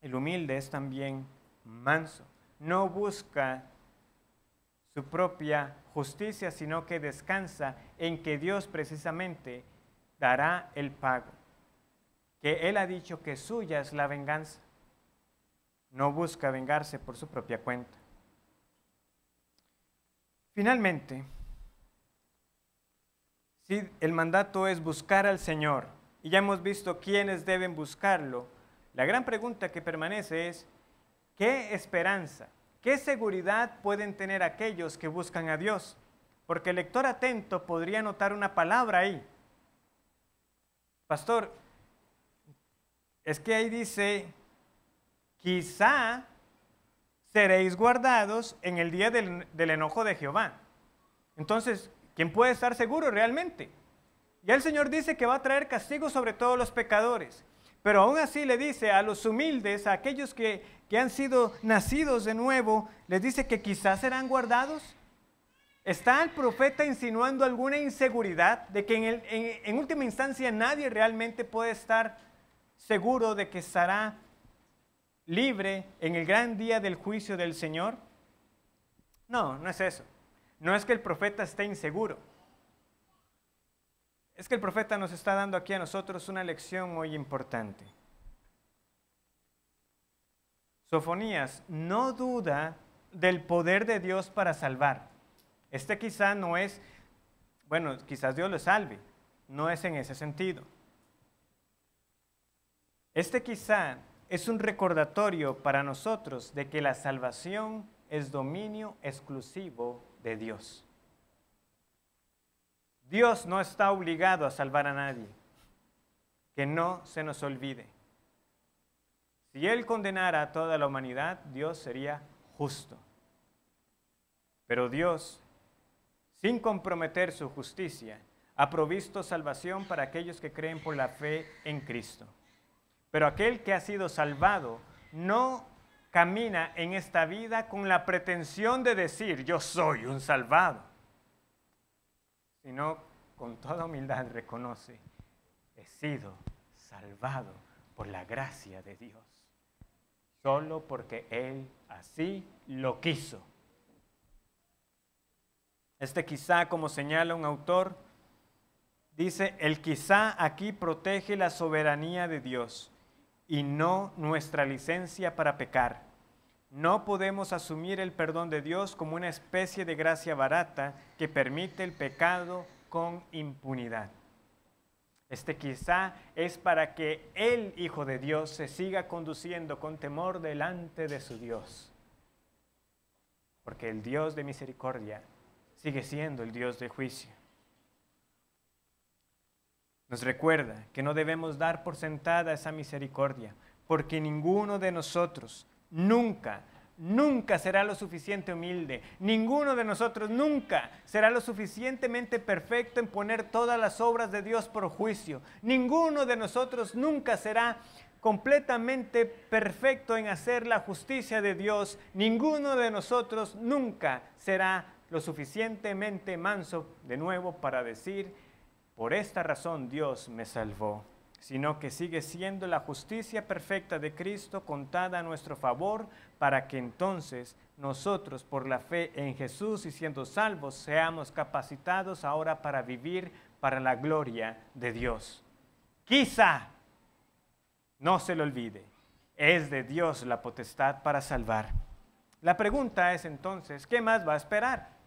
El humilde es también manso, no busca su propia justicia, sino que descansa en que Dios precisamente dará el pago, que Él ha dicho que suya es la venganza. No busca vengarse por su propia cuenta. Finalmente, si el mandato es buscar al Señor, y ya hemos visto quiénes deben buscarlo, la gran pregunta que permanece es, ¿qué esperanza, qué seguridad pueden tener aquellos que buscan a Dios? Porque el lector atento podría notar una palabra ahí. Pastor, es que ahí dice, quizá seréis guardados en el día del enojo de Jehová. Entonces, ¿quién puede estar seguro realmente? Ya el Señor dice que va a traer castigo sobre todos los pecadores. Pero aún así le dice a los humildes, a aquellos que han sido nacidos de nuevo, les dice que quizás serán guardados. ¿Está el profeta insinuando alguna inseguridad de que en última instancia nadie realmente puede estar seguro de que estará libre en el gran día del juicio del Señor? No, no es eso. No es que el profeta esté inseguro. Es que el profeta nos está dando aquí a nosotros una lección muy importante. Sofonías no duda del poder de Dios para salvar. Este quizá no es, bueno, quizás Dios lo salve, no es en ese sentido. Este quizá es un recordatorio para nosotros de que la salvación es dominio exclusivo de Dios. Dios no está obligado a salvar a nadie, que no se nos olvide. Si Él condenara a toda la humanidad, Dios sería justo. Pero Dios, sin comprometer su justicia, ha provisto salvación para aquellos que creen por la fe en Cristo. Pero aquel que ha sido salvado no camina en esta vida con la pretensión de decir, yo soy un salvado, sino con toda humildad reconoce, he sido salvado por la gracia de Dios, solo porque Él así lo quiso. Este quizá, como señala un autor, dice, el quizá aquí protege la soberanía de Dios y no nuestra licencia para pecar. No podemos asumir el perdón de Dios como una especie de gracia barata que permite el pecado con impunidad. Este quizá es para que el Hijo de Dios se siga conduciendo con temor delante de su Dios. Porque el Dios de misericordia sigue siendo el Dios de juicio. Nos recuerda que no debemos dar por sentada esa misericordia, porque ninguno de nosotros nunca nunca será lo suficiente humilde. Ninguno de nosotros nunca será lo suficientemente perfecto en poner todas las obras de Dios por juicio. Ninguno de nosotros nunca será completamente perfecto en hacer la justicia de Dios. Ninguno de nosotros nunca será lo suficientemente manso de nuevo para decir, por esta razón Dios me salvó, sino que sigue siendo la justicia perfecta de Cristo contada a nuestro favor, para que entonces nosotros, por la fe en Jesús y siendo salvos, seamos capacitados ahora para vivir para la gloria de Dios. Quizá, no se le olvide, es de Dios la potestad para salvar. La pregunta es entonces, ¿qué más va a esperar?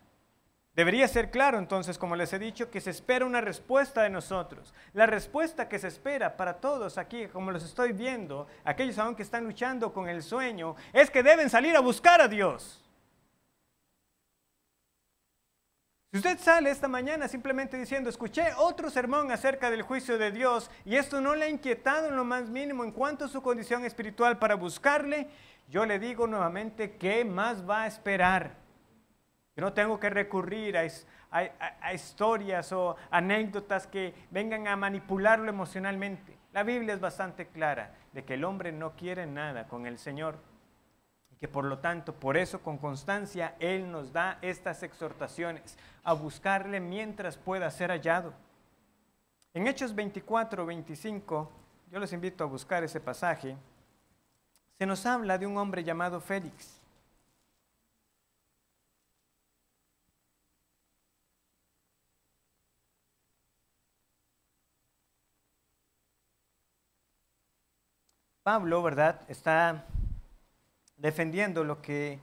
Debería ser claro entonces, como les he dicho, que se espera una respuesta de nosotros. La respuesta que se espera para todos aquí, como los estoy viendo, aquellos aún que están luchando con el sueño, es que deben salir a buscar a Dios. Si usted sale esta mañana simplemente diciendo, escuché otro sermón acerca del juicio de Dios y esto no le ha inquietado en lo más mínimo en cuanto a su condición espiritual para buscarle, yo le digo nuevamente, ¿qué más va a esperar? Yo no tengo que recurrir a historias o anécdotas que vengan a manipularlo emocionalmente. La Biblia es bastante clara de que el hombre no quiere nada con el Señor y que por lo tanto, por eso con constancia, Él nos da estas exhortaciones a buscarle mientras pueda ser hallado. En Hechos 24, 25, yo les invito a buscar ese pasaje, se nos habla de un hombre llamado Félix. Pablo, ¿verdad?, está defendiendo lo que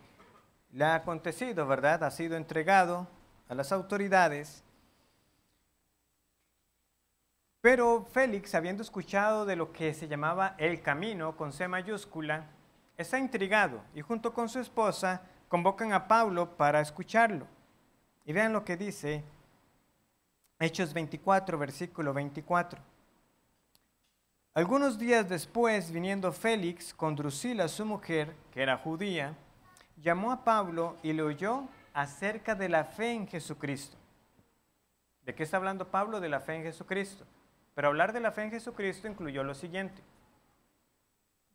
le ha acontecido, ¿verdad? Ha sido entregado a las autoridades. Pero Félix, habiendo escuchado de lo que se llamaba el camino, con C mayúscula, está intrigado y junto con su esposa convocan a Pablo para escucharlo. Y vean lo que dice Hechos 24, versículo 24. Algunos días después, viniendo Félix con Drusila, su mujer, que era judía, llamó a Pablo y le oyó acerca de la fe en Jesucristo. ¿De qué está hablando Pablo? De la fe en Jesucristo. Pero hablar de la fe en Jesucristo incluyó lo siguiente.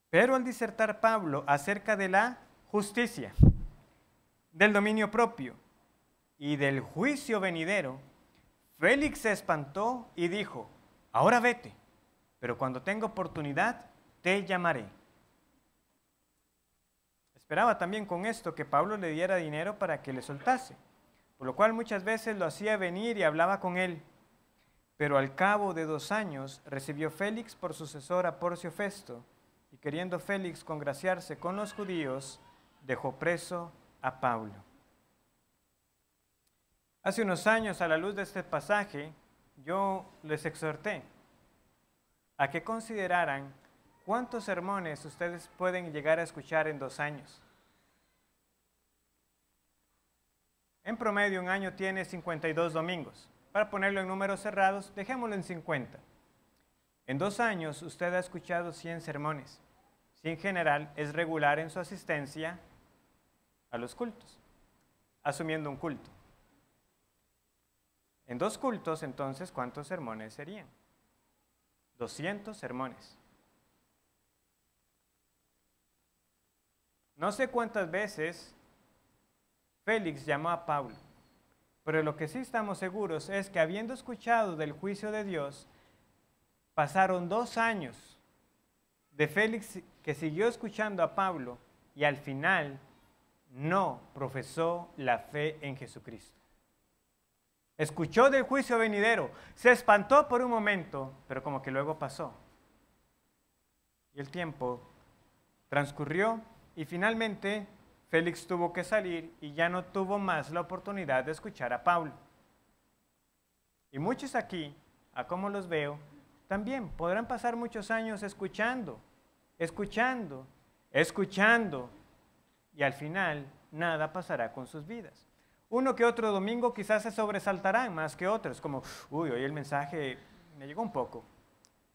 Pero al disertar Pablo acerca de la justicia, del dominio propio y del juicio venidero, Félix se espantó y dijo, ahora vete. Pero cuando tenga oportunidad, te llamaré. Esperaba también con esto que Pablo le diera dinero para que le soltase, por lo cual muchas veces lo hacía venir y hablaba con él. Pero al cabo de 2 años recibió Félix por sucesor a Porcio Festo, y queriendo Félix congraciarse con los judíos, dejó preso a Pablo. Hace unos años, a la luz de este pasaje, yo les exhorté a que consideraran cuántos sermones ustedes pueden llegar a escuchar en 2 años. En promedio, un año tiene 52 domingos. Para ponerlo en números cerrados, dejémoslo en 50. En 2 años, usted ha escuchado 100 sermones. Si en general es regular en su asistencia a los cultos, asumiendo un culto. En 2 cultos, entonces, ¿cuántos sermones serían? 200 sermones. No sé cuántas veces Félix llamó a Pablo, pero lo que sí estamos seguros es que habiendo escuchado del juicio de Dios, pasaron 2 años de Félix que siguió escuchando a Pablo y al final no profesó la fe en Jesucristo. Escuchó del juicio venidero, se espantó por un momento, pero como que luego pasó. Y el tiempo transcurrió y finalmente Félix tuvo que salir y ya no tuvo más la oportunidad de escuchar a Pablo. Y muchos aquí, a como los veo, también podrán pasar muchos años escuchando, y al final nada pasará con sus vidas. Uno que otro domingo quizás se sobresaltarán más que otros, como, uy, hoy el mensaje me llegó un poco.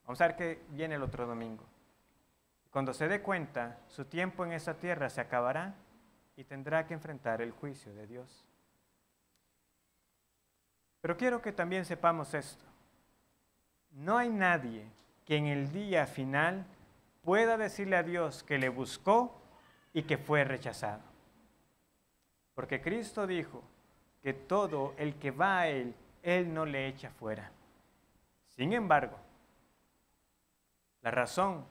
Vamos a ver qué viene el otro domingo. Cuando se dé cuenta, su tiempo en esta tierra se acabará y tendrá que enfrentar el juicio de Dios. Pero quiero que también sepamos esto. No hay nadie que en el día final pueda decirle a Dios que le buscó y que fue rechazado. Porque Cristo dijo que todo el que va a Él, Él no le echa fuera. Sin embargo, la razón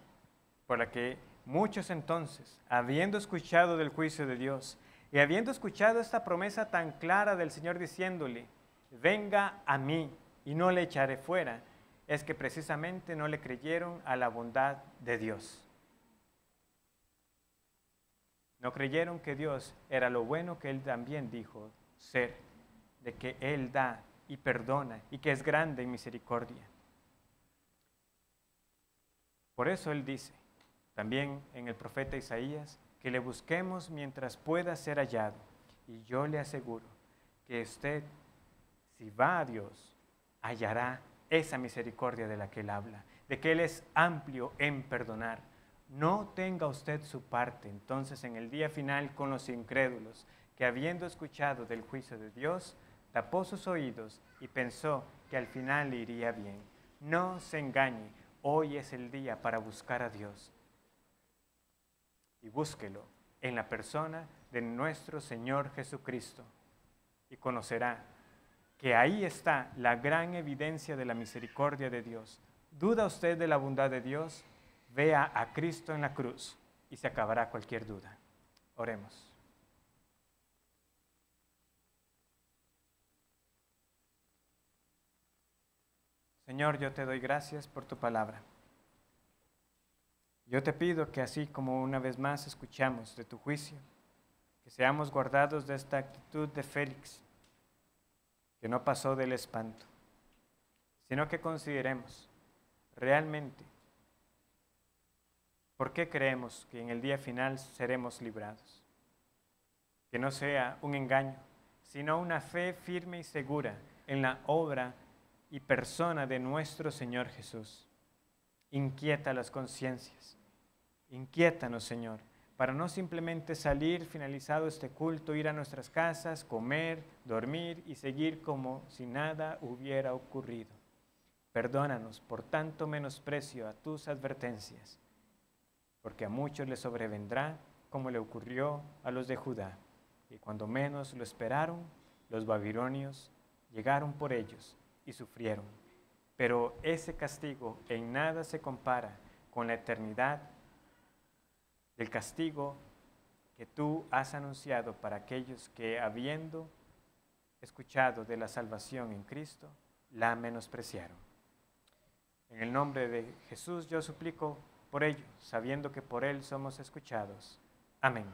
por la que muchos entonces, habiendo escuchado del juicio de Dios y habiendo escuchado esta promesa tan clara del Señor diciéndole, venga a mí y no le echaré fuera, es que precisamente no le creyeron a la bondad de Dios. No creyeron que Dios era lo bueno que Él también dijo ser, de que Él da y perdona y que es grande en misericordia. Por eso Él dice, también en el profeta Isaías, que le busquemos mientras pueda ser hallado. Y yo le aseguro que usted, si va a Dios, hallará esa misericordia de la que Él habla, de que Él es amplio en perdonar. No tenga usted su parte entonces en el día final con los incrédulos, que habiendo escuchado del juicio de Dios, tapó sus oídos y pensó que al final le iría bien. No se engañe, hoy es el día para buscar a Dios. Y búsquelo en la persona de nuestro Señor Jesucristo y conocerá que ahí está la gran evidencia de la misericordia de Dios. ¿Duda usted de la bondad de Dios? Vea a Cristo en la cruz y se acabará cualquier duda. Oremos. Señor, yo te doy gracias por tu palabra. Yo te pido que así como una vez más escuchamos de tu juicio, que seamos guardados de esta actitud de Félix, que no pasó del espanto, sino que consideremos realmente por qué creemos que en el día final seremos librados. Que no sea un engaño, sino una fe firme y segura en la obra y persona de nuestro Señor Jesús. Inquieta las conciencias. Inquiétanos, Señor, para no simplemente salir finalizado este culto, ir a nuestras casas, comer, dormir y seguir como si nada hubiera ocurrido. Perdónanos por tanto menosprecio a tus advertencias, porque a muchos les sobrevendrá como le ocurrió a los de Judá, y cuando menos lo esperaron, los babilonios llegaron por ellos y sufrieron. Pero ese castigo en nada se compara con la eternidad del castigo que tú has anunciado para aquellos que, habiendo escuchado de la salvación en Cristo, la menospreciaron. En el nombre de Jesús yo suplico por ello, sabiendo que por Él somos escuchados. Amén.